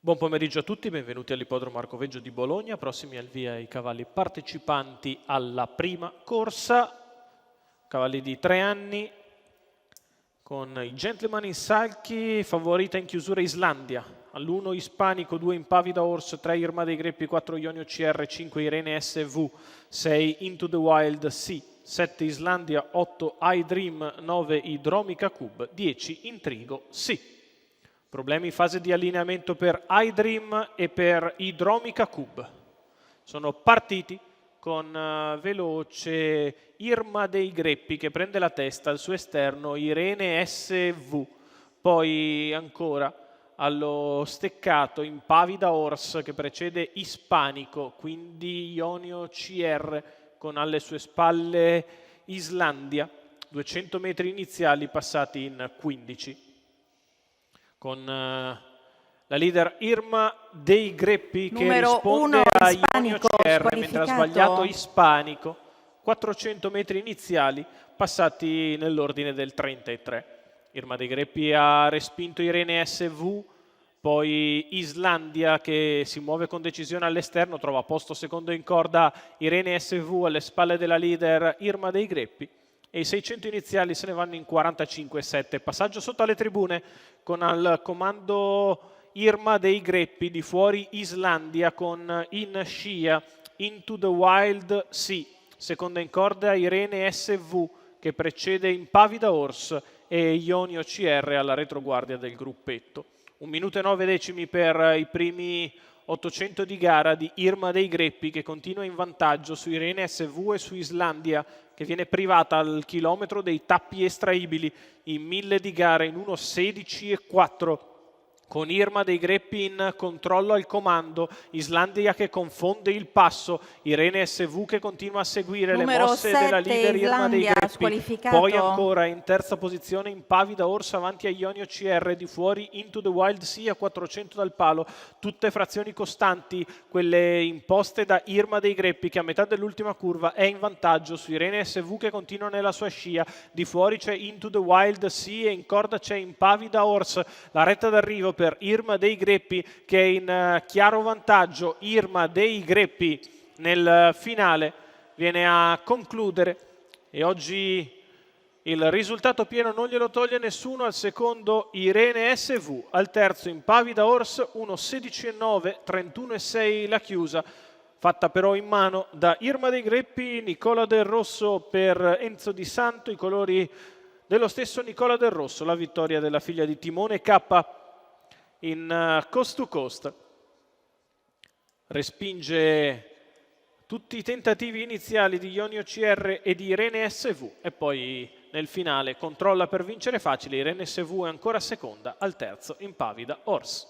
Buon pomeriggio a tutti, benvenuti all'Ippodromo Arcoveggio di Bologna, prossimi al via i cavalli partecipanti alla prima corsa, cavalli di 3 anni, con i Gentleman in salchi, favorita in chiusura Islandia, all'1 Ispanico, 2 Impavida Horse, 3 Irma dei Greppi, 4 Ionio CR, 5 Irene SV, 6 Into the Wild C, 7 Islandia, 8 I Dream, 9 Idromica Cub, 10 Intrigo C. Problemi in fase di allineamento per iDream e per Idromica Cub. Sono partiti con veloce Irma dei Greppi che prende la testa, al suo esterno Irene SV, poi ancora allo steccato Impavida Horse che precede Ispanico, quindi Ionio CR con alle sue spalle Islandia, 200 metri iniziali passati in 15. Con la leader Irma dei Greppi che risponde a Ionio CR, mentre ha sbagliato Ispanico. 400 metri iniziali passati nell'ordine del 33. Irma dei Greppi ha respinto Irene SV, poi Islandia che si muove con decisione all'esterno, trova posto secondo in corda Irene SV alle spalle della leader Irma dei Greppi. E i 600 iniziali se ne vanno in 45,7. Passaggio sotto alle tribune con al comando Irma dei Greppi, di fuori Islandia con in scia Into the Wild C, seconda in corda Irene SV che precede Impavida Horse e Ionio CR alla retroguardia del gruppetto. 1 minuto e 9 decimi per i primi 800 di gara di Irma dei Greppi che continua in vantaggio su Irene SV e su Islandia che viene privata al chilometro dei tappi estraibili in 1000 di gara in 1:16,4 con Irma dei Greppi in controllo al comando, Islandia che confonde il passo, Irene SV che continua a seguire le mosse della leader Irma dei Greppi, poi ancora in terza posizione Impavida Horse avanti a Ionio CR, di fuori Into the Wild Sea a 400 dal palo, tutte frazioni costanti, quelle imposte da Irma dei Greppi che a metà dell'ultima curva è in vantaggio su Irene SV che continua nella sua scia, di fuori c'è Into the Wild Sea e in corda c'è Impavida Horse, la retta d'arrivo per Irma dei Greppi che è in chiaro vantaggio. Irma dei Greppi nel finale viene a concludere e oggi il risultato pieno non glielo toglie nessuno. Al secondo Irene SV, al terzo Impavida Horse 1:16,9, 31,6 la chiusa, fatta però in mano da Irma dei Greppi. Nicola Del Rosso per Enzo Di Santo, i colori dello stesso Nicola Del Rosso, la vittoria della figlia di Timone K in coast to coast. Respinge tutti i tentativi iniziali di Ionio CR e di Irene SV e poi nel finale controlla per vincere facile. Irene SV è ancora seconda, al terzo Impavida Horse.